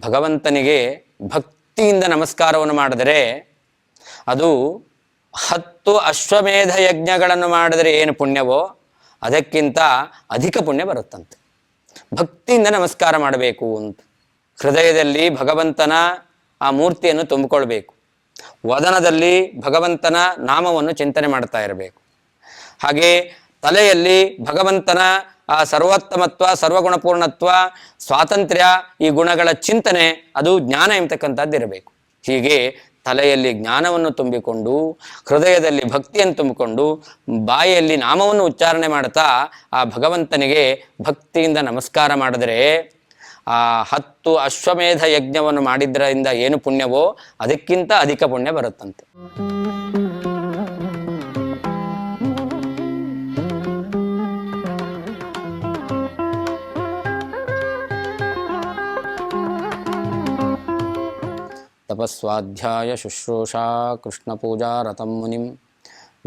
ಭಗವಂತನಿಗೆ ಭಕ್ತಿಯಿಂದ ನಮಸ್ಕಾರವನ್ನು ಮಾಡಿದರೆ ಅದು 10 ಅಶ್ವಮೇಧ ಯಜ್ಞಗಳನ್ನು ಮಾಡಿದರೆ ಏನು ಪುಣ್ಯವೋ ಅದಕ್ಕಿಂತ ಅಧಿಕ ಪುಣ್ಯ ಬರುತ್ತಂತೆ. ಭಕ್ತಿಯಿಂದ ನಮಸ್ಕಾರ ಮಾಡಬೇಕು ಅಂತ ಹೃದಯದಲ್ಲಿ ಭಗವಂತನ ಆ ಮೂರ್ತಿಯನ್ನು ತುಂಬಿಕೊಳ್ಬೇಕು. ವದನದಲ್ಲಿ ಭಗವಂತನ ನಾಮವನ್ನು ಚಿಂತನೆ ಮಾಡ್ತಾ ಇರಬೇಕು. ಹಾಗೆ ತಲೆಯಲ್ಲಿ ಭಗವಂತನ ಆ ಸರ್ವೋತ್ತಮತ್ವ, ಸರ್ವಗುಣಪೂರ್ಣತ್ವ, ಸ್ವಾತಂತ್ರ್ಯ, ಈ ಗುಣಗಳ ಚಿಂತನೆ, ಅದು ಜ್ಞಾನ ಎಂಬತಕ್ಕಂಥದ್ದು ಇರಬೇಕು. ಹೀಗೆ ತಲೆಯಲ್ಲಿ ಜ್ಞಾನವನ್ನು ತುಂಬಿಕೊಂಡು, ಹೃದಯದಲ್ಲಿ ಭಕ್ತಿಯನ್ನು ತುಂಬಿಕೊಂಡು, ಬಾಯಿಯಲ್ಲಿ ನಾಮವನ್ನು ಉಚ್ಚಾರಣೆ ಮಾಡ್ತಾ ಆ ಭಗವಂತನಿಗೆ ಭಕ್ತಿಯಿಂದ ನಮಸ್ಕಾರ ಮಾಡಿದರೆ ಆ 10 ಅಶ್ವಮೇಧ ಯಜ್ಞವನ್ನು ಮಾಡಿದ್ರಿಂದ ಏನು ಪುಣ್ಯವೋ ಅದಕ್ಕಿಂತ ಅಧಿಕ ಪುಣ್ಯ ಬರುತ್ತಂತೆ. ತಪಸ್ವಾಧ್ಯಾಯ ಶುಶ್ರೂಷಾ ಕೃಷ್ಣಪೂಜಾ ರಥಂ ಮುನಿಂ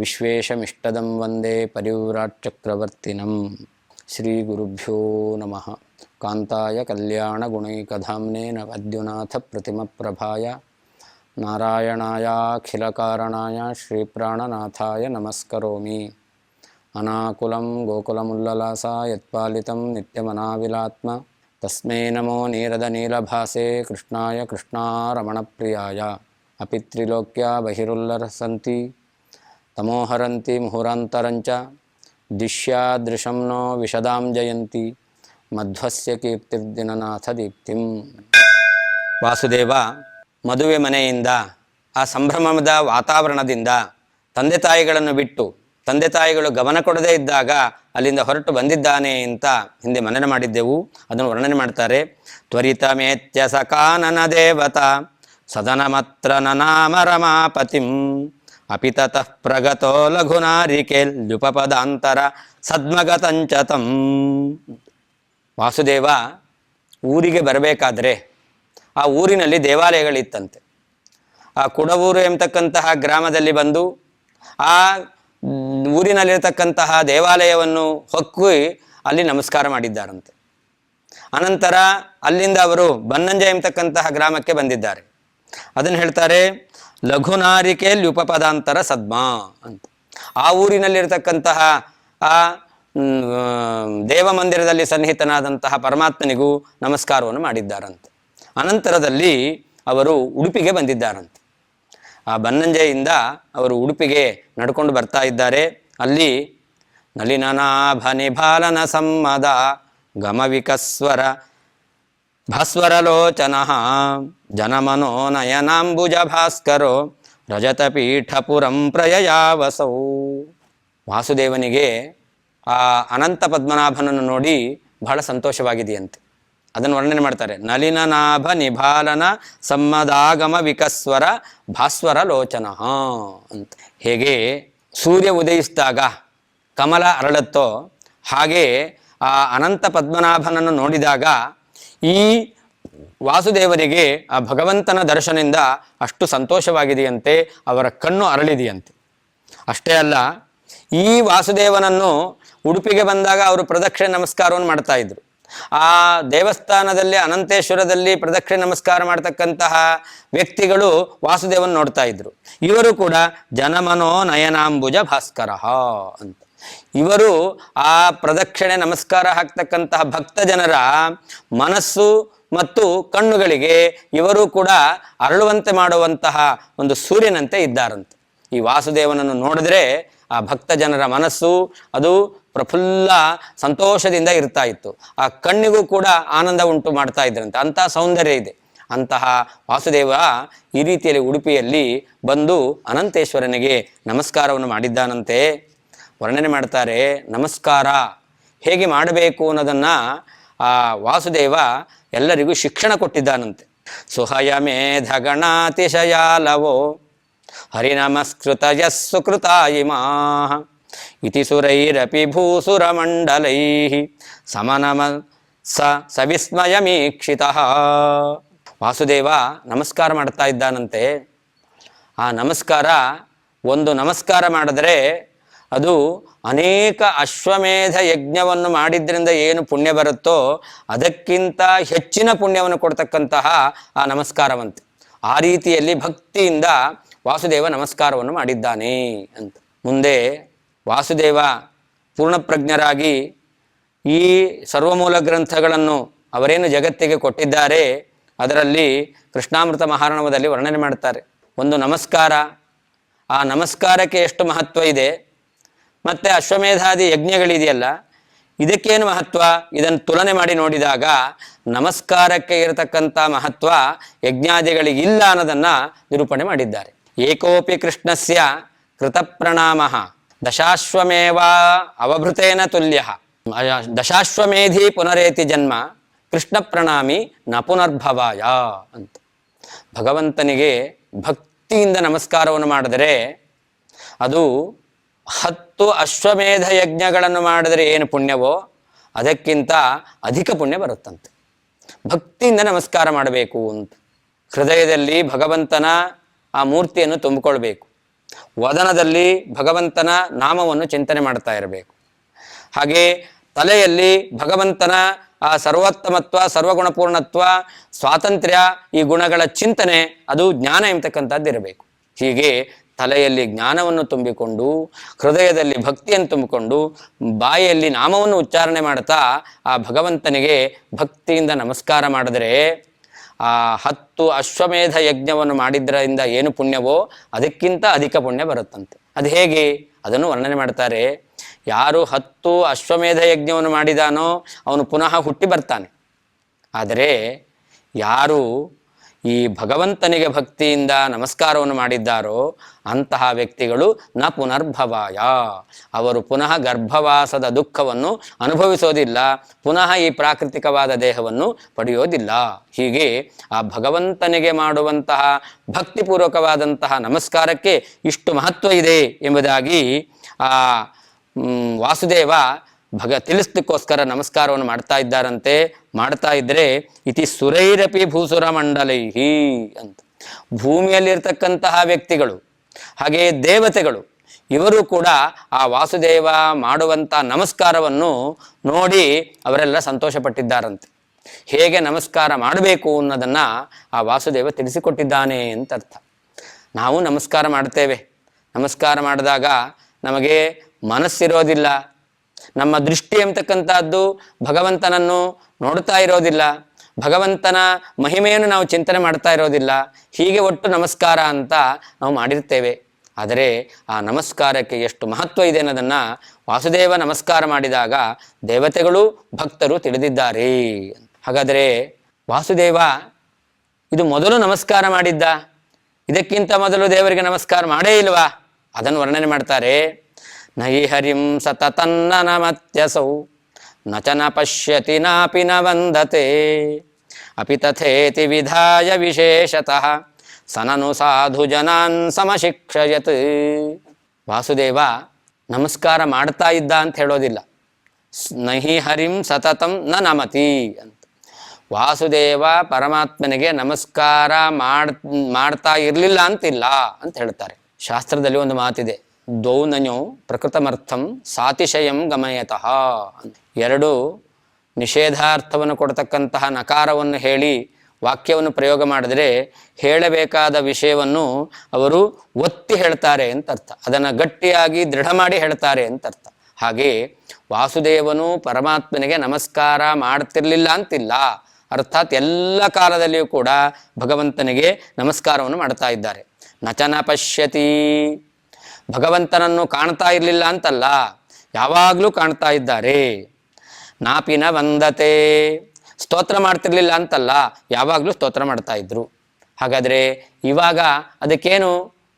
ವಿಶ್ವೇಶಮಿಷ್ಟದಂ ವಂದೇ ಪರಿವ್ರಾಟ್ ಚಕ್ರವರ್ತಿನಂ. ಶ್ರೀ ಗುರುಭ್ಯೋ ನಮಃ. ಕಾಂತಾಯ ಕಲ್ಯಾಣ ಗುಣೈಕಧಾಮ್ನೇ ನವದ್ಯುನಾಥ ಪ್ರತಿಮ ಪ್ರಭಾಯ ನಾರಾಯಣಾಯಾಖಿಲ ಕಾರಣಾಯ ಶ್ರೀ ಪ್ರಾಣನಾಥಾಯ ನಮಸ್ಕರೋಮಿ. ಅನಾಕುಲಂ ಗೋಕುಲಮುಲ್ಲಲಾಸ ಯತ್ಪಾಲಿತಂ ನಿತ್ಯಮನಾವಿಲಾತ್ಮ ತಸ್ಮೈ ನಮೋ ನೀರದ ನೀಲಭಾಸೆ ಕೃಷ್ಣಾಯ ಕೃಷ್ಣಾರಮಣಪ್ರಿಯಾಯ. ಅಪಿತ್ರಿಲೋಕ್ಯ ಬಹಿರುಲ್ಲರಸಂತಿ ತಮೋಹರಂತಿ ಮುಹುರಾಂತರಂಚ ದಿಶ್ಯಾದೃಶಂ ನೋ ವಿಶದಾಂ ಜಯಂತಿ ಮಧ್ವಸ್ಯ ಕೀರ್ತಿರ್ದಿನನಾಥ ದೀಪ್ತಿಂ. ವಾಸುದೇವ ಮದುವೆ ಮನೆಯಿಂದ, ಆ ಸಂಭ್ರಮದ ವಾತಾವರಣದಿಂದ ತಂದೆ ತಾಯಿಗಳನ್ನು ಬಿಟ್ಟು, ತಂದೆ ತಾಯಿಗಳು ಗಮನ ಕೊಡದೇ ಇದ್ದಾಗ ಅಲ್ಲಿಂದ ಹೊರಟು ಬಂದಿದ್ದಾನೆ ಅಂತ ಹಿಂದೆ ಮನನ ಮಾಡಿದ್ದೆವು. ಅದನ್ನು ವರ್ಣನೆ ಮಾಡ್ತಾರೆ. ತ್ವರಿತಮೇತ್ಯ ಸಕಾನನ ದೇವತಾ ಸದನಮತ್ರ ನನಾಮ ರಮಾಪತಿಂ ಅಪಿ ತತಃ ಪ್ರಗತೋ ಲಘುನಾರಿಕೇಲ್ಯುಪಪದಾಂತರ ಸದ್ಮಗತಂಚತಂ. ವಾಸುದೇವ ಊರಿಗೆ ಬರಬೇಕಾದ್ರೆ ಆ ಊರಿನಲ್ಲಿ ದೇವಾಲಯಗಳಿತ್ತಂತೆ. ಆ ಕುಡವೂರು ಎಂಬತಕ್ಕಂತಹ ಗ್ರಾಮದಲ್ಲಿ ಬಂದು ಆ ಊರಿನಲ್ಲಿರತಕ್ಕಂತಹ ದೇವಾಲಯವನ್ನು ಹೊಕ್ಕಿ ಅಲ್ಲಿ ನಮಸ್ಕಾರ ಮಾಡಿದ್ದಾರಂತೆ. ಅನಂತರ ಅಲ್ಲಿಂದ ಅವರು ಬನ್ನಂಜ ಎಂಬತಕ್ಕಂತಹ ಗ್ರಾಮಕ್ಕೆ ಬಂದಿದ್ದಾರೆ. ಅದನ್ನು ಹೇಳ್ತಾರೆ ಲಘುನಾರಿಕೇಲ್ ಉಪಪದಾಂತರ ಸದ್ಮಾ ಅಂತ. ಆ ಊರಿನಲ್ಲಿರತಕ್ಕಂತಹ ಆ ದೇವ ಮಂದಿರದಲ್ಲಿ ಸನ್ನಿಹಿತನಾದಂತಹ ಪರಮಾತ್ಮನಿಗೂ ನಮಸ್ಕಾರವನ್ನು ಮಾಡಿದ್ದಾರಂತೆ. ಅನಂತರದಲ್ಲಿ ಅವರು ಉಡುಪಿಗೆ ಬಂದಿದ್ದಾರಂತೆ. ಆ ಬನ್ನಂಜೆಯಿಂದ ಅವರು ಉಡುಪಿಗೆ ನಡ್ಕೊಂಡು ಬರ್ತಾ ಇದ್ದಾರೆ. ಅಲ್ಲಿ ನಲಿನನಾಭ ನಿಭಾಲನ ಸಮ್ಮದ ಗಮವಿಕಸ್ವರ ಭಾಸ್ವರಲೋಚನ ಜನಮನೋ ನಯನಾಂಬುಜ ಭಾಸ್ಕರೋ ರಜತಪೀಠಪುರಂ ಪ್ರಯಯಾವಸೌ. ವಾಸುದೇವನಿಗೆ ಆ ಅನಂತ ಪದ್ಮನಾಭನನ್ನು ನೋಡಿ ಬಹಳ ಸಂತೋಷವಾಗಿದೆಯಂತೆ. ಅದನ್ನು ವರ್ಣನೆ ಮಾಡ್ತಾರೆ. ನಲಿನನಾಭ ನಿಭಾಲನ ಸಮ್ಮದಾಗಮ ವಿಕಸ್ವರ ಭಾಸ್ವರ ಲೋಚನ ಅಂತ. ಹೇಗೆ ಸೂರ್ಯ ಉದಯಿಸಿದಾಗ ಕಮಲ ಅರಳುತ್ತೋ ಹಾಗೆ ಆ ಅನಂತ ಪದ್ಮನಾಭನನ್ನು ನೋಡಿದಾಗ ಈ ವಾಸುದೇವರಿಗೆ ಆ ಭಗವಂತನ ದರ್ಶನದಿಂದ ಅಷ್ಟು ಸಂತೋಷವಾಗಿದೆಯಂತೆ, ಅವರ ಕಣ್ಣು ಅರಳಿದೆಯಂತೆ. ಅಷ್ಟೇ ಅಲ್ಲ, ಈ ವಾಸುದೇವನನ್ನು ಉಡುಪಿಗೆ ಬಂದಾಗ ಅವರು ಪ್ರದಕ್ಷಿಣೆ ನಮಸ್ಕಾರವನ್ನು ಮಾಡ್ತಾ ಇದ್ರು. ಆ ದೇವಸ್ಥಾನದಲ್ಲಿ ಅನಂತೇಶ್ವರದಲ್ಲಿ ಪ್ರದಕ್ಷಿಣೆ ನಮಸ್ಕಾರ ಮಾಡ್ತಕ್ಕಂತಹ ವ್ಯಕ್ತಿಗಳು ವಾಸುದೇವನ್ ನೋಡ್ತಾ ಇದ್ರು. ಇವರು ಕೂಡ ಜನಮನೋ ನಯನಾಂಬುಜ ಭಾಸ್ಕರ ಅಂತ. ಇವರು ಆ ಪ್ರದಕ್ಷಿಣೆ ನಮಸ್ಕಾರ ಹಾಕ್ತಕ್ಕಂತಹ ಭಕ್ತ ಜನರ ಮನಸ್ಸು ಮತ್ತು ಕಣ್ಣುಗಳಿಗೆ ಇವರು ಕೂಡ ಅರಳುವಂತೆ ಮಾಡುವಂತಹ ಒಂದು ಸೂರ್ಯನಂತೆ ಇದ್ದಾರಂತೆ. ಈ ವಾಸುದೇವನನ್ನು ನೋಡಿದ್ರೆ ಆ ಭಕ್ತ ಜನರ ಮನಸ್ಸು ಅದು ಪ್ರಫುಲ್ಲ ಸಂತೋಷದಿಂದ ಇರ್ತಾ ಇತ್ತು. ಆ ಕಣ್ಣಿಗೂ ಕೂಡ ಆನಂದ ಉಂಟು ಮಾಡ್ತಾ ಇದ್ರಂತೆ. ಅಂತಹ ಸೌಂದರ್ಯ ಇದೆ. ಅಂತಹ ವಾಸುದೇವ ಈ ರೀತಿಯಲ್ಲಿ ಉಡುಪಿಯಲ್ಲಿ ಬಂದು ಅನಂತೇಶ್ವರನಿಗೆ ನಮಸ್ಕಾರವನ್ನು ಮಾಡಿದ್ದಾನಂತೆ. ವರ್ಣನೆ ಮಾಡ್ತಾರೆ. ನಮಸ್ಕಾರ ಹೇಗೆ ಮಾಡಬೇಕು ಅನ್ನೋದನ್ನು ಆ ವಾಸುದೇವ ಎಲ್ಲರಿಗೂ ಶಿಕ್ಷಣ ಕೊಟ್ಟಿದ್ದಾನಂತೆ. ಸುಹಯಮೇಧಗಣಾತಿಶಯಾಲವೋ ಹರಿನಮಸ್ಕೃತ ಯಸ್ಸುಕೃತ ಇಮಾ ಇತಿ ಸುರೈರಪಿ ಭೂಸುರಮಂಡಲೈ ಸಮನಮ ಸವಿಸ್ಮಯಮೀಕ್ಷಿತಃ. ವಾಸುದೇವ ನಮಸ್ಕಾರ ಮಾಡ್ತಾ ಇದ್ದಾನಂತೆ. ಆ ನಮಸ್ಕಾರ, ಒಂದು ನಮಸ್ಕಾರ ಮಾಡಿದ್ರೆ ಅದು ಅನೇಕ ಅಶ್ವಮೇಧ ಯಜ್ಞವನ್ನು ಮಾಡಿದ್ರಿಂದ ಏನು ಪುಣ್ಯ ಬರುತ್ತೋ ಅದಕ್ಕಿಂತ ಹೆಚ್ಚಿನ ಪುಣ್ಯವನ್ನು ಕೊಡ್ತಕ್ಕಂತಹ ಆ ನಮಸ್ಕಾರವಂತೆ. ಆ ರೀತಿಯಲ್ಲಿ ಭಕ್ತಿಯಿಂದ ವಾಸುದೇವ ನಮಸ್ಕಾರವನ್ನು ಮಾಡಿದ್ದಾನೆ ಅಂತ. ಮುಂದೆ ವಾಸುದೇವ ಪೂರ್ಣಪ್ರಜ್ಞರಾಗಿ ಈ ಸರ್ವಮೂಲ ಗ್ರಂಥಗಳನ್ನು ಅವರೇನು ಜಗತ್ತಿಗೆ ಕೊಟ್ಟಿದ್ದಾರೆ ಅದರಲ್ಲಿ ಕೃಷ್ಣಾಮೃತ ಮಹಾರ್ಣವದಲ್ಲಿ ವರ್ಣನೆ ಮಾಡ್ತಾರೆ. ಒಂದು ನಮಸ್ಕಾರ, ಆ ನಮಸ್ಕಾರಕ್ಕೆ ಎಷ್ಟು ಮಹತ್ವ ಇದೆ, ಮತ್ತು ಅಶ್ವಮೇಧಾದಿ ಯಜ್ಞಗಳಿದೆಯಲ್ಲ ಇದಕ್ಕೇನು ಮಹತ್ವ, ಇದನ್ನು ತುಲನೆ ಮಾಡಿ ನೋಡಿದಾಗ ನಮಸ್ಕಾರಕ್ಕೆ ಇರತಕ್ಕಂಥ ಮಹತ್ವ ಯಜ್ಞಾದಿಗಳಿಗಿಲ್ಲ ಅನ್ನೋದನ್ನು ನಿರೂಪಣೆ ಮಾಡಿದ್ದಾರೆ. ಏಕೋಪಿ ಕೃಷ್ಣಸ್ಯ ಕೃತಪ್ರಣಾಮ ದಶಾಶ್ವಮೇವ ಅವಭೃತೇನ ತುಲ್ಯ ದಶಾಶ್ವಮೇಧಿ ಪುನರೇತಿ ಜನ್ಮ ಕೃಷ್ಣ ಪ್ರಣಾಮಿ ನ ಪುನರ್ಭವಾಯ ಅಂತ. ಭಗವಂತನಿಗೆ ಭಕ್ತಿಯಿಂದ ನಮಸ್ಕಾರವನ್ನು ಮಾಡಿದರೆ ಅದು 10 ಅಶ್ವಮೇಧ ಯಜ್ಞಗಳನ್ನು ಮಾಡಿದರೆ ಏನು ಪುಣ್ಯವೋ ಅದಕ್ಕಿಂತ ಅಧಿಕ ಪುಣ್ಯ ಬರುತ್ತಂತೆ. ಭಕ್ತಿಯಿಂದ ನಮಸ್ಕಾರ ಮಾಡಬೇಕು ಅಂತ. ಹೃದಯದಲ್ಲಿ ಭಗವಂತನ ಆ ಮೂರ್ತಿಯನ್ನು ತುಂಬಿಕೊಳ್ಬೇಕು, ವದನದಲ್ಲಿ ಭಗವಂತನ ನಾಮವನ್ನು ಚಿಂತನೆ ಮಾಡ್ತಾ ಇರಬೇಕು, ಹಾಗೆ ತಲೆಯಲ್ಲಿ ಭಗವಂತನ ಆ ಸರ್ವೋತ್ತಮತ್ವ, ಸರ್ವಗುಣಪೂರ್ಣತ್ವ, ಸ್ವಾತಂತ್ರ್ಯ, ಈ ಗುಣಗಳ ಚಿಂತನೆ, ಅದು ಜ್ಞಾನ ಎಂಬತಕ್ಕಂಥದ್ದು ಇರಬೇಕು. ಹೀಗೆ ತಲೆಯಲ್ಲಿ ಜ್ಞಾನವನ್ನು ತುಂಬಿಕೊಂಡು, ಹೃದಯದಲ್ಲಿ ಭಕ್ತಿಯನ್ನು ತುಂಬಿಕೊಂಡು, ಬಾಯಿಯಲ್ಲಿ ನಾಮವನ್ನು ಉಚ್ಚಾರಣೆ ಮಾಡ್ತಾ ಆ ಭಗವಂತನಿಗೆ ಭಕ್ತಿಯಿಂದ ನಮಸ್ಕಾರ ಮಾಡಿದರೆ ಆ 10 ಅಶ್ವಮೇಧ ಯಜ್ಞವನ್ನು ಮಾಡಿದ್ರಿಂದ ಏನು ಪುಣ್ಯವೋ ಅದಕ್ಕಿಂತ ಅಧಿಕ ಪುಣ್ಯ ಬರುತ್ತಂತೆ. ಅದು ಹೇಗೆ ಅದನ್ನು ವರ್ಣನೆ ಮಾಡ್ತಾರೆ. ಯಾರು 10 ಅಶ್ವಮೇಧ ಯಜ್ಞವನ್ನು ಮಾಡಿದಾನೋ ಅವನು ಪುನಃ ಹುಟ್ಟಿ ಬರ್ತಾನೆ. ಆದರೆ ಯಾರು ಈ ಭಗವಂತನಿಗೆ ಭಕ್ತಿಯಿಂದ ನಮಸ್ಕಾರವನ್ನು ಮಾಡಿದ್ದಾರೋ ಅಂತಹ ವ್ಯಕ್ತಿಗಳು ನ ಪುನರ್ಭವಾಯ, ಅವರು ಪುನಃ ಗರ್ಭವಾಸದ ದುಃಖವನ್ನು ಅನುಭವಿಸೋದಿಲ್ಲ, ಪುನಃ ಈ ಪ್ರಾಕೃತಿಕವಾದ ದೇಹವನ್ನು ಪಡೆಯೋದಿಲ್ಲ. ಹೀಗೆ ಆ ಭಗವಂತನಿಗೆ ಮಾಡುವಂತಹ ಭಕ್ತಿಪೂರ್ವಕವಾದಂತಹ ನಮಸ್ಕಾರಕ್ಕೆ ಇಷ್ಟು ಮಹತ್ವ ಇದೆ ಎಂಬುದಾಗಿ ಆ ವಾಸುದೇವ ತಿಳಿಸ್ಲಿಕ್ಕೋಸ್ಕರ ನಮಸ್ಕಾರವನ್ನು ಮಾಡ್ತಾ ಇದ್ದಾರಂತೆ. ಮಾಡ್ತಾ ಇದ್ರೆ ಇತಿ ಸುರೈರಪಿ ಭೂಸುರ ಮಂಡಲೈಹಿ ಅಂತ. ಭೂಮಿಯಲ್ಲಿರ್ತಕ್ಕಂತಹ ವ್ಯಕ್ತಿಗಳು ಹಾಗೆ ದೇವತೆಗಳು ಇವರು ಕೂಡ ಆ ವಾಸುದೇವ ಮಾಡುವಂಥ ನಮಸ್ಕಾರವನ್ನು ನೋಡಿ ಅವರೆಲ್ಲ ಸಂತೋಷಪಟ್ಟಿದ್ದಾರಂತೆ. ಹೇಗೆ ನಮಸ್ಕಾರ ಮಾಡಬೇಕು ಅನ್ನೋದನ್ನು ಆ ವಾಸುದೇವ ತಿಳಿಸಿಕೊಟ್ಟಿದ್ದಾನೆ ಅಂತ ಅರ್ಥ. ನಾವು ನಮಸ್ಕಾರ ಮಾಡ್ತೇವೆ, ನಮಸ್ಕಾರ ಮಾಡಿದಾಗ ನಮಗೆ ಮನಸ್ಸಿರೋದಿಲ್ಲ, ನಮ್ಮ ದೃಷ್ಟಿ ಎಂಬತಕ್ಕಂಥದ್ದು ಭಗವಂತನನ್ನು ನೋಡ್ತಾ ಇರೋದಿಲ್ಲ, ಭಗವಂತನ ಮಹಿಮೆಯನ್ನು ನಾವು ಚಿಂತನೆ ಮಾಡ್ತಾ ಇರೋದಿಲ್ಲ. ಹೀಗೆ ಒಟ್ಟು ನಮಸ್ಕಾರ ಅಂತ ನಾವು ಮಾಡಿರ್ತೇವೆ. ಆದರೆ ಆ ನಮಸ್ಕಾರಕ್ಕೆ ಎಷ್ಟು ಮಹತ್ವ ಇದೆ ಅನ್ನೋದನ್ನು ವಾಸುದೇವ ನಮಸ್ಕಾರ ಮಾಡಿದಾಗ ದೇವತೆಗಳು ಭಕ್ತರು ತಿಳಿದಿದ್ದಾರೆ. ಹಾಗಾದರೆ ವಾಸುದೇವ ಇದು ಮೊದಲು ನಮಸ್ಕಾರ ಮಾಡಿದ್ದ, ಇದಕ್ಕಿಂತ ಮೊದಲು ದೇವರಿಗೆ ನಮಸ್ಕಾರ ಮಾಡೇ ಇಲ್ವಾ? ಅದನ್ನು ವರ್ಣನೆ ಮಾಡ್ತಾರೆ. ನಹಿ ಹರಿಂ ಸತತನ್ನ ನಮತ್ಯಸೌ ನ ಚ ನ ಪಶ್ಯತಿ ನಾಪಿ ನ ವಂದತೆ ಅಪಿ ತಥೇತಿ ವಿಧಾಯ ವಿಶೇಷತಃ ಸನನು ಸಾಧು ಜನಾನ್ ಸಮಶಿಕ್ಷಯತ್. ವಾಸುದೇವ ನಮಸ್ಕಾರ ಮಾಡ್ತಾ ಇದ್ದ ಅಂತ ಹೇಳೋದಿಲ್ಲ. ನಹಿ ಹರಿಂ ಸತತಂ ನ ನಮತಿ ಅಂತ. ವಾಸುದೇವ ಪರಮಾತ್ಮನಿಗೆ ನಮಸ್ಕಾರ ಮಾಡ್ತಾ ಇರಲಿಲ್ಲ ಅಂತಿಲ್ಲ ಅಂತ ಹೇಳ್ತಾರೆ. ಶಾಸ್ತ್ರದಲ್ಲಿ ಒಂದು ಮಾತಿದೆ, ದ್ವೌನನ್ಯೋ ಪ್ರಕೃತಮರ್ಥಂ ಸಾತಿಶಯಂ ಗಮಯತಃ. 2 ನಿಷೇಧಾರ್ಥವನ್ನು ಕೊಡ್ತಕ್ಕಂತಹ ನಕಾರವನ್ನು ಹೇಳಿ ವಾಕ್ಯವನ್ನು ಪ್ರಯೋಗ ಮಾಡಿದರೆ ಹೇಳಬೇಕಾದ ವಿಷಯವನ್ನು ಅವರು ಒತ್ತಿ ಹೇಳ್ತಾರೆ ಅಂತ ಅರ್ಥ. ಅದನ್ನು ಗಟ್ಟಿಯಾಗಿ ದೃಢ ಮಾಡಿ ಹೇಳ್ತಾರೆ ಅಂತ ಅರ್ಥ. ಹಾಗೆ ವಾಸುದೇವನು ಪರಮಾತ್ಮನಿಗೆ ನಮಸ್ಕಾರ ಮಾಡ್ತಿರ್ಲಿಲ್ಲ ಅಂತಿಲ್ಲ. ಅರ್ಥಾತ್ ಎಲ್ಲ ಕಾಲದಲ್ಲಿಯೂ ಕೂಡ ಭಗವಂತನಿಗೆ ನಮಸ್ಕಾರವನ್ನು ಮಾಡ್ತಾ ಇದ್ದಾರೆ. ನಚನ ಪಶ್ಯತಿ, ಭಗವಂತನನ್ನು ಕಾಣ್ತಾ ಇರಲಿಲ್ಲ ಅಂತಲ್ಲ, ಯಾವಾಗಲೂ ಕಾಣ್ತಾ ಇದ್ದಾರೆ. ನಾಪಿನ ವಂದತೆ, ಸ್ತೋತ್ರ ಮಾಡ್ತಿರ್ಲಿಲ್ಲ ಅಂತಲ್ಲ, ಯಾವಾಗಲೂ ಸ್ತೋತ್ರ ಮಾಡ್ತಾ ಇದ್ರು. ಹಾಗಾದರೆ ಇವಾಗ ಅದಕ್ಕೇನು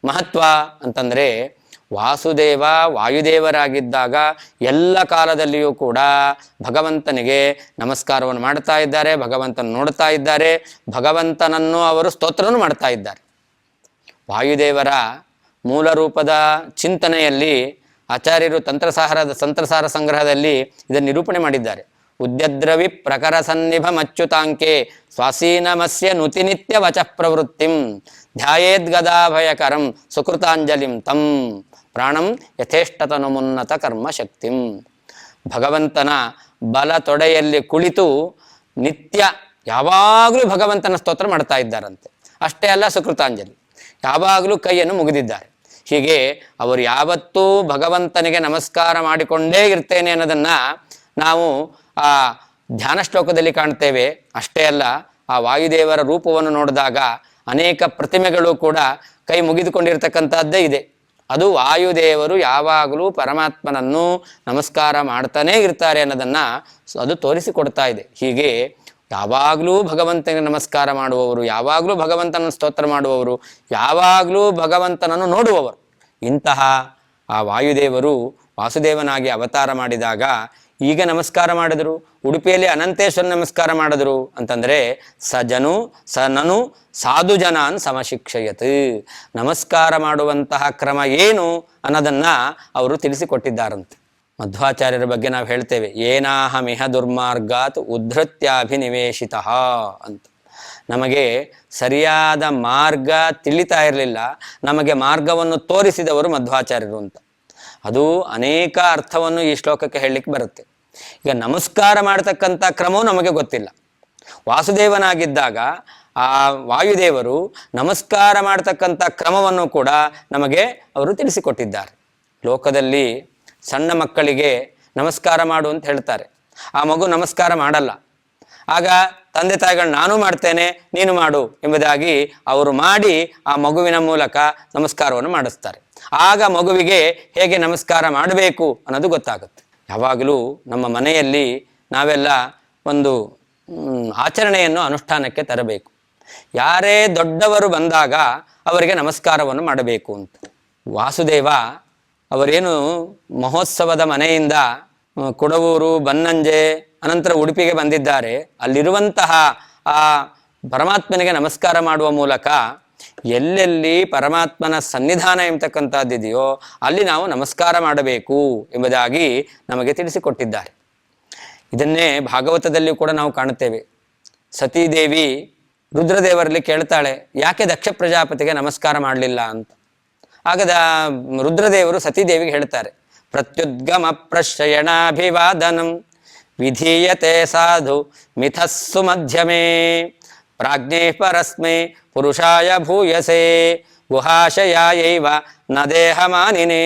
ಮಹತ್ವ ಅಂತಂದರೆ, ವಾಸುದೇವ ವಾಯುದೇವರಾಗಿದ್ದಾಗ ಎಲ್ಲ ಕಾಲದಲ್ಲಿಯೂ ಕೂಡ ಭಗವಂತನಿಗೆ ನಮಸ್ಕಾರವನ್ನು ಮಾಡ್ತಾ ಇದ್ದಾರೆ, ಭಗವಂತನ ನೋಡ್ತಾ ಇದ್ದಾರೆ, ಭಗವಂತನನ್ನು ಅವರು ಸ್ತೋತ್ರವನ್ನು ಮಾಡ್ತಾ ಇದ್ದಾರೆ. ವಾಯುದೇವರ ಮೂಲ ರೂಪದ ಚಿಂತನೆಯಲ್ಲಿ ಆಚಾರ್ಯರು ತಂತ್ರಸಾರ ಸಂಗ್ರಹದಲ್ಲಿ ಇದನ್ನು ನಿರೂಪಣೆ ಮಾಡಿದ್ದಾರೆ. ಉದ್ಯದ್ರವಿ ಪ್ರಕರ ಸನ್ನಿಭ ಮಚ್ಯುತಾಂಕೆ ಸ್ವಾಸೀನಮಸ್ಯ ನುತಿನಿತ್ಯ ವಚ ಪ್ರವೃತ್ತಿಂ ಧ್ಯಾಯೇದ್ಗದಾಭಯಕರಂ ಸುಕೃತಾಂಜಲಿಂ ತಂ. ಪ್ರಾಣಂ ಯಥೇಷ್ಟತನುಮುನ್ನತ ಕರ್ಮಶಕ್ತಿಂ. ಭಗವಂತನ ಬಲ ತೊಡೆಯಲ್ಲಿ ಕುಳಿತು ನಿತ್ಯ ಯಾವಾಗಲೂ ಭಗವಂತನ ಸ್ತೋತ್ರ ಮಾಡ್ತಾ ಇದ್ದಾರಂತೆ. ಅಷ್ಟೇ ಅಲ್ಲ, ಸುಕೃತಾಂಜಲಿ ಯಾವಾಗಲೂ ಕೈಯನ್ನು ಮುಗಿದಿದ್ದಾರೆ. ಹೀಗೆ ಅವರು ಯಾವತ್ತೂ ಭಗವಂತನಿಗೆ ನಮಸ್ಕಾರ ಮಾಡಿಕೊಂಡೇ ಇರ್ತೇನೆ ಅನ್ನೋದನ್ನು ನಾವು ಆ ಧ್ಯಾನ ಶ್ಲೋಕದಲ್ಲಿ ಕಾಣ್ತೇವೆ. ಅಷ್ಟೇ ಅಲ್ಲ, ಆ ವಾಯುದೇವರ ರೂಪವನ್ನು ನೋಡಿದಾಗ ಅನೇಕ ಪ್ರತಿಮೆಗಳು ಕೂಡ ಕೈ ಮುಗಿದುಕೊಂಡಿರ್ತಕ್ಕಂಥದ್ದೇ ಇದೆ. ಅದು ವಾಯುದೇವರು ಯಾವಾಗಲೂ ಪರಮಾತ್ಮನನ್ನು ನಮಸ್ಕಾರ ಮಾಡ್ತಾನೇ ಇರ್ತಾರೆ ಅನ್ನೋದನ್ನು ಅದು ತೋರಿಸಿಕೊಡ್ತಾ ಇದೆ. ಹೀಗೆ ಯಾವಾಗಲೂ ಭಗವಂತನಿಗೆ ನಮಸ್ಕಾರ ಮಾಡುವವರು, ಯಾವಾಗಲೂ ಭಗವಂತನ ಸ್ತೋತ್ರ ಮಾಡುವವರು, ಯಾವಾಗಲೂ ಭಗವಂತನನ್ನು ನೋಡುವವರು, ಇಂತಹ ಆ ವಾಯುದೇವರು ವಾಸುದೇವನಾಗಿ ಅವತಾರ ಮಾಡಿದಾಗ ಈಗ ನಮಸ್ಕಾರ ಮಾಡಿದ್ರು. ಉಡುಪಿಯಲ್ಲಿ ಅನಂತೇಶ್ವರ ನಮಸ್ಕಾರ ಮಾಡಿದ್ರು ಅಂತಂದರೆ ಸನನು ಸಾಧು ಜನಾನ್ ಸಮಶಿಕ್ಷಯತ್. ನಮಸ್ಕಾರ ಮಾಡುವಂತಹ ಕ್ರಮ ಏನು ಅನ್ನೋದನ್ನು ಅವರು ತಿಳಿಸಿಕೊಟ್ಟಿದ್ದಾರಂತೆ. ಮಧ್ವಾಚಾರ್ಯರ ಬಗ್ಗೆ ನಾವು ಹೇಳ್ತೇವೆ, ಏನಾಹಮಿಹ ದುರ್ಮಾರ್ಗಾತ್ ಉದ್ಧತ್ಯಾಭಿನಿವೇಶಿತ ಅಂತ. ನಮಗೆ ಸರಿಯಾದ ಮಾರ್ಗ ತಿಳಿತಾ ಇರಲಿಲ್ಲ, ನಮಗೆ ಮಾರ್ಗವನ್ನು ತೋರಿಸಿದವರು ಮಧ್ವಾಚಾರ್ಯರು ಅಂತ. ಅದು ಅನೇಕ ಅರ್ಥವನ್ನು ಈ ಶ್ಲೋಕಕ್ಕೆ ಹೇಳಲಿಕ್ಕೆ ಬರುತ್ತೆ. ಈಗ ನಮಸ್ಕಾರ ಮಾಡ್ತಕ್ಕಂಥ ಕ್ರಮವೂ ನಮಗೆ ಗೊತ್ತಿಲ್ಲ. ವಾಸುದೇವನಾಗಿದ್ದಾಗ ಆ ವಾಯುದೇವರು ನಮಸ್ಕಾರ ಮಾಡ್ತಕ್ಕಂಥ ಕ್ರಮವನ್ನು ಕೂಡ ನಮಗೆ ಅವರು ತಿಳಿಸಿಕೊಟ್ಟಿದ್ದಾರೆ. ಲೋಕದಲ್ಲಿ ಸಣ್ಣ ಮಕ್ಕಳಿಗೆ ನಮಸ್ಕಾರ ಮಾಡು ಅಂತ ಹೇಳ್ತಾರೆ. ಆ ಮಗು ನಮಸ್ಕಾರ ಮಾಡಲ್ಲ. ಆಗ ತಂದೆ ತಾಯಿಗಳು ನಾನು ಮಾಡ್ತೇನೆ ನೀನು ಮಾಡು ಎಂಬುದಾಗಿ ಅವರು ಮಾಡಿ ಆ ಮಗುವಿನ ಮೂಲಕ ನಮಸ್ಕಾರವನ್ನು ಮಾಡಿಸ್ತಾರೆ. ಆಗ ಮಗುವಿಗೆ ಹೇಗೆ ನಮಸ್ಕಾರ ಮಾಡಬೇಕು ಅನ್ನೋದು ಗೊತ್ತಾಗುತ್ತೆ. ಯಾವಾಗಲೂ ನಮ್ಮ ಮನೆಯಲ್ಲಿ ನಾವೆಲ್ಲ ಒಂದು ಆಚರಣೆಯನ್ನು ಅನುಷ್ಠಾನಕ್ಕೆ ತರಬೇಕು. ಯಾರೇ ದೊಡ್ಡವರು ಬಂದಾಗ ಅವರಿಗೆ ನಮಸ್ಕಾರವನ್ನು ಮಾಡಬೇಕು ಅಂತ. ವಾಸುದೇವ ಅವರೇನು ಮಹೋತ್ಸವದ ಮನೆಯಿಂದ ಕುಡವೂರು, ಬನ್ನಂಜೆ, ಅನಂತರ ಉಡುಪಿಗೆ ಬಂದಿದ್ದಾರೆ. ಅಲ್ಲಿರುವಂತಹ ಆ ಪರಮಾತ್ಮನಿಗೆ ನಮಸ್ಕಾರ ಮಾಡುವ ಮೂಲಕ ಎಲ್ಲೆಲ್ಲಿ ಪರಮಾತ್ಮನ ಸನ್ನಿಧಾನ ಎಂಬತಕ್ಕಂಥದ್ದಿದೆಯೋ ಅಲ್ಲಿ ನಾವು ನಮಸ್ಕಾರ ಮಾಡಬೇಕು ಎಂಬುದಾಗಿ ನಮಗೆ ತಿಳಿಸಿಕೊಟ್ಟಿದ್ದಾರೆ. ಇದನ್ನೇ ಭಾಗವತದಲ್ಲಿ ಕೂಡ ನಾವು ಕಾಣುತ್ತೇವೆ. ಸತೀದೇವಿ ರುದ್ರದೇವರಲ್ಲಿ ಕೇಳ್ತಾಳೆ, ಯಾಕೆ ದಕ್ಷ ಪ್ರಜಾಪತಿಗೆ ನಮಸ್ಕಾರ ಮಾಡಲಿಲ್ಲ ಅಂತ. ಆಗದ ರುದ್ರದೇವರು ಸತೀದೇವಿಗೆ ಹೇಳ್ತಾರೆ, ಪ್ರತ್ಯುದ್ಗಮ ಪ್ರಶಯಣಾಭಿವಾದನಂ ವಿಧೀಯತೆ ಸಾಧು ಮಿಥಸ್ಸು ಮಧ್ಯಮೇ ಪ್ರಾಜ್ಞೇ ಪರಸ್ಮೈ ಪುರುಷಾಯ ಭೂಯಸೆ ಗುಹಾಶಯಾಯೈವ ನ ದೇಹಮಾನಿನೇ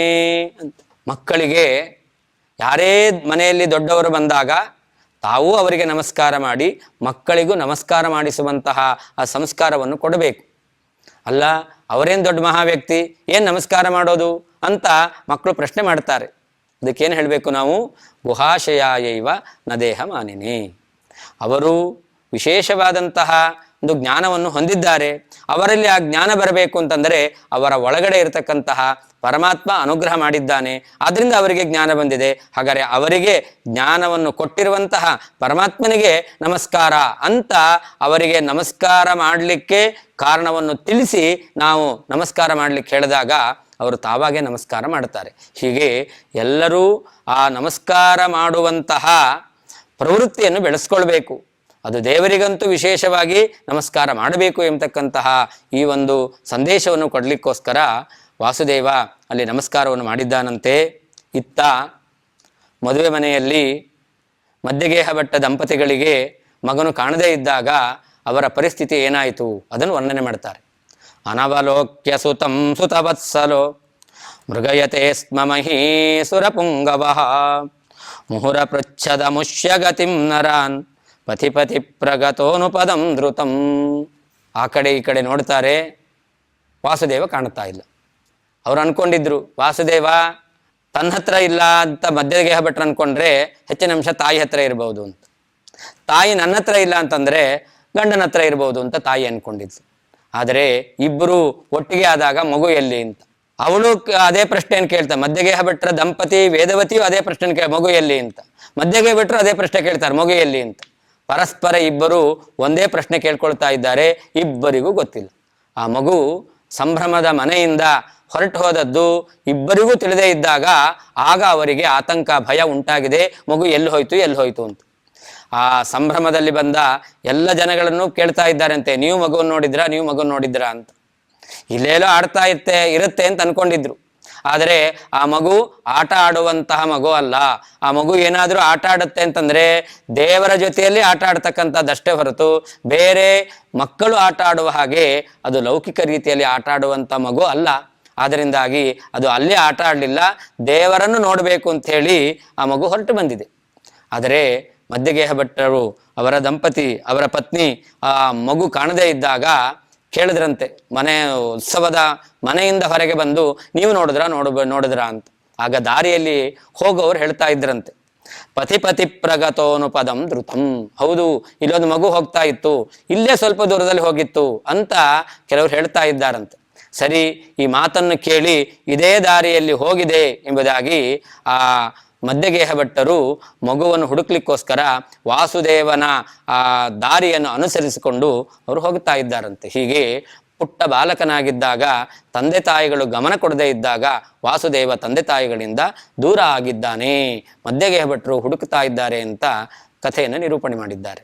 ಅಂತ. ಮಕ್ಕಳಿಗೆ ಯಾರೇ ಮನೆಯಲ್ಲಿ ದೊಡ್ಡವರು ಬಂದಾಗ ತಾವೂ ಅವರಿಗೆ ನಮಸ್ಕಾರ ಮಾಡಿ ಮಕ್ಕಳಿಗೂ ನಮಸ್ಕಾರ ಮಾಡಿಸುವಂತಹ ಆ ಸಂಸ್ಕಾರವನ್ನು ಕೊಡಬೇಕು. ಅಲ್ಲ, ಅವರೇನು ದೊಡ್ಡ ಮಹಾವ್ಯಕ್ತಿ, ಏನು ನಮಸ್ಕಾರ ಮಾಡೋದು ಅಂತ ಮಕ್ಕಳು ಪ್ರಶ್ನೆ ಮಾಡ್ತಾರೆ. ಅದಕ್ಕೇನು ಹೇಳಬೇಕು ನಾವು? ಗುಹಾಶಯಾಯೈವ ನ ದೇಹ ಮಾನಿನಿ. ಅವರು ವಿಶೇಷವಾದಂತಹ ಒಂದು ಜ್ಞಾನವನ್ನು ಹೊಂದಿದ್ದಾರೆ. ಅವರಲ್ಲಿ ಆ ಜ್ಞಾನ ಬರಬೇಕು ಅಂತಂದರೆ ಅವರ ಒಳಗಡೆ ಇರತಕ್ಕಂತಹ ಪರಮಾತ್ಮ ಅನುಗ್ರಹ ಮಾಡಿದ್ದಾನೆ, ಆದ್ದರಿಂದ ಅವರಿಗೆ ಜ್ಞಾನ ಬಂದಿದೆ. ಹಾಗಾದರೆ ಅವರಿಗೆ ಜ್ಞಾನವನ್ನು ಕೊಟ್ಟಿರುವಂತಹ ಪರಮಾತ್ಮನಿಗೆ ನಮಸ್ಕಾರ ಅಂತ ಅವರಿಗೆ ನಮಸ್ಕಾರ ಮಾಡಲಿಕ್ಕೆ ಕಾರಣವನ್ನು ತಿಳಿಸಿ ನಾವು ನಮಸ್ಕಾರ ಮಾಡಲಿಕ್ಕೆ ಹೇಳಿದಾಗ ಅವರು ತಾವಾಗೇ ನಮಸ್ಕಾರ ಮಾಡ್ತಾರೆ. ಹೀಗೆ ಎಲ್ಲರೂ ಆ ನಮಸ್ಕಾರ ಮಾಡುವಂತಹ ಪ್ರವೃತ್ತಿಯನ್ನು ಬೆಳೆಸ್ಕೊಳ್ಬೇಕು. ಅದು ದೇವರಿಗಂತೂ ವಿಶೇಷವಾಗಿ ನಮಸ್ಕಾರ ಮಾಡಬೇಕು ಎಂಬತಕ್ಕಂತಹ ಈ ಒಂದು ಸಂದೇಶವನ್ನು ಕೊಡಲಿಕ್ಕೋಸ್ಕರ ವಾಸುದೇವ ಅಲ್ಲಿ ನಮಸ್ಕಾರವನ್ನು ಮಾಡಿದ್ದಾನಂತೆ. ಇತ್ತ ಮದುವೆ ಮನೆಯಲ್ಲಿ ಮಧ್ಯಗೇಹ ಭಟ್ಟ ದಂಪತಿಗಳಿಗೆ ಮಗನು ಕಾಣದೇ ಇದ್ದಾಗ ಅವರ ಪರಿಸ್ಥಿತಿ ಏನಾಯಿತು ಅದನ್ನು ವರ್ಣನೆ ಮಾಡ್ತಾರೆ. ಅನವಲೋಕ್ಯ ಸುತಂ ಸುತವತ್ಸಲೋ ಮೃಗಯತೆ ಸ್ಮ ಮಹೀಸುರಪುಂಗವಃ ಮುಹುರ ಪೃಚ್ಛದ ಮುಷ್ಯಗತಿಂ ನರಾನ್ ಪತಿ ಪತಿ ಪ್ರಗತೋನುಪದಂ ಧೃತಂ. ಆ ಕಡೆ ಈ ಕಡೆ ನೋಡ್ತಾರೆ, ವಾಸುದೇವ ಕಾಣ್ತಾ ಇಲ್ಲ. ಅವ್ರು ಅನ್ಕೊಂಡಿದ್ರು ವಾಸುದೇವ ತನ್ನ ಹತ್ರ ಇಲ್ಲ ಅಂತ ಮಧ್ಯಗೇಹ ಭಟ್ರು ಅನ್ಕೊಂಡ್ರೆ ಹೆಚ್ಚಿನ ಅಂಶ ತಾಯಿ ಹತ್ರ ಇರ್ಬೋದು ಅಂತ. ತಾಯಿ ನನ್ನ ಹತ್ರ ಇಲ್ಲ ಅಂತಂದರೆ ಗಂಡನ ಹತ್ರ ಇರ್ಬೋದು ಅಂತ ತಾಯಿ ಅನ್ಕೊಂಡಿದ್ಲು. ಆದರೆ ಇಬ್ಬರು ಒಟ್ಟಿಗೆ ಆದಾಗ ಮಗು ಎಲ್ಲಿ ಅಂತ ಅವಳು ಅದೇ ಪ್ರಶ್ನೆಯನ್ನು ಕೇಳ್ತಾರೆ. ಮಧ್ಯಗೇಹ ಭಟ್ರ ದಂಪತಿ ವೇದವತಿಯು ಅದೇ ಪ್ರಶ್ನೆ ಮಗು ಎಲ್ಲಿ ಅಂತ. ಮಧ್ಯಗೇಹ ಭಟ್ರು ಅದೇ ಪ್ರಶ್ನೆ ಕೇಳ್ತಾರೆ, ಮಗು ಎಲ್ಲಿ ಅಂತ. ಪರಸ್ಪರ ಇಬ್ಬರು ಒಂದೇ ಪ್ರಶ್ನೆ ಕೇಳ್ಕೊಳ್ತಾ ಇದ್ದಾರೆ, ಇಬ್ಬರಿಗೂ ಗೊತ್ತಿಲ್ಲ. ಆ ಮಗು ಸಂಭ್ರಮದ ಮನೆಯಿಂದ ಹೊರಟು ಹೋದದ್ದು ಇಬ್ಬರಿಗೂ ತಿಳಿದೇ ಇದ್ದಾಗ ಆಗ ಅವರಿಗೆ ಆತಂಕ ಭಯ ಉಂಟಾಗಿದೆ, ಮಗು ಎಲ್ಲಿ ಹೋಯ್ತು ಅಂತ. ಆ ಸಂಭ್ರಮದಲ್ಲಿ ಬಂದ ಎಲ್ಲ ಜನಗಳನ್ನು ಕೇಳ್ತಾ ಇದ್ದಾರಂತೆ, ನೀವು ಮಗುವನ್ನು ನೋಡಿದ್ರಾ ಅಂತ. ಇಲ್ಲೇಲೋ ಆಡ್ತಾ ಇರುತ್ತೆ ಅಂತ ಅನ್ಕೊಂಡಿದ್ರು. ಆದರೆ ಆ ಮಗು ಆಟ ಆಡುವಂತಹ ಮಗು ಅಲ್ಲ. ಆ ಮಗು ಏನಾದರೂ ಆಟ ಆಡುತ್ತೆ ಅಂತಂದ್ರೆ ದೇವರ ಜೊತೆಯಲ್ಲಿ ಆಟ ಆಡ್ತಕ್ಕಂಥದ್ದಷ್ಟೇ ಹೊರತು ಬೇರೆ ಮಕ್ಕಳು ಆಟ ಆಡುವ ಹಾಗೆ ಅದು ಲೌಕಿಕ ರೀತಿಯಲ್ಲಿ ಆಟ ಆಡುವಂಥ ಮಗು ಅಲ್ಲ. ಆದ್ದರಿಂದಾಗಿ ಅದು ಅಲ್ಲೇ ಆಟ ಆಡಲಿಲ್ಲ, ದೇವರನ್ನು ನೋಡಬೇಕು ಅಂತ ಹೇಳಿ ಆ ಮಗು ಹೊರಟು ಬಂದಿದೆ. ಆದರೆ ಮಧ್ಯಗೇಹ ಭಟ್ಟರು ಅವರ ದಂಪತಿ, ಅವರ ಪತ್ನಿ ಆ ಮಗು ಕಾಣದೇ ಇದ್ದಾಗ ಕೇಳಿದ್ರಂತೆ, ಮನೆ ಉತ್ಸವದ ಮನೆಯಿಂದ ಹೊರಗೆ ಬಂದು, ನೀವು ನೋಡಿದ್ರಾ ಅಂತ. ಆಗ ದಾರಿಯಲ್ಲಿ ಹೋಗೋರು ಹೇಳ್ತಾ ಇದ್ರಂತೆ, ಪತಿ ಪ್ರಗತೋನು ಪದಂ ಧೃತಂ. ಹೌದು, ಇಲ್ಲೊಂದು ಮಗು ಹೋಗ್ತಾ ಇತ್ತು, ಇಲ್ಲೇ ಸ್ವಲ್ಪ ದೂರದಲ್ಲಿ ಹೋಗಿತ್ತು ಅಂತ ಕೆಲವರು ಹೇಳ್ತಾ ಇದ್ದಾರಂತೆ. ಸರಿ, ಈ ಮಾತನ್ನು ಕೇಳಿ ಇದೇ ದಾರಿಯಲ್ಲಿ ಹೋಗಿದೆ ಎಂಬುದಾಗಿ ಆ ಮಧ್ಯಗೇಹ ಭಟ್ಟರು ಮಗುವನ್ನು ಹುಡುಕ್ಲಿಕ್ಕೋಸ್ಕರ ವಾಸುದೇವನ ಆ ದಾರಿಯನ್ನು ಅನುಸರಿಸಿಕೊಂಡು ಅವರು ಹೋಗ್ತಾ ಇದ್ದಾರಂತೆ. ಹೀಗೆ ಪುಟ್ಟ ಬಾಲಕನಾಗಿದ್ದಾಗ ತಂದೆ ತಾಯಿಗಳು ಗಮನ ಕೊಡದೇ ಇದ್ದಾಗ ವಾಸುದೇವ ತಂದೆ ತಾಯಿಗಳಿಂದ ದೂರ ಆಗಿದ್ದಾನೆ, ಮಧ್ಯಗೇಹ ಭಟ್ಟರು ಹುಡುಕ್ತಾ ಇದ್ದಾರೆ ಅಂತ ಕಥೆಯನ್ನು ನಿರೂಪಣೆ ಮಾಡಿದ್ದಾರೆ.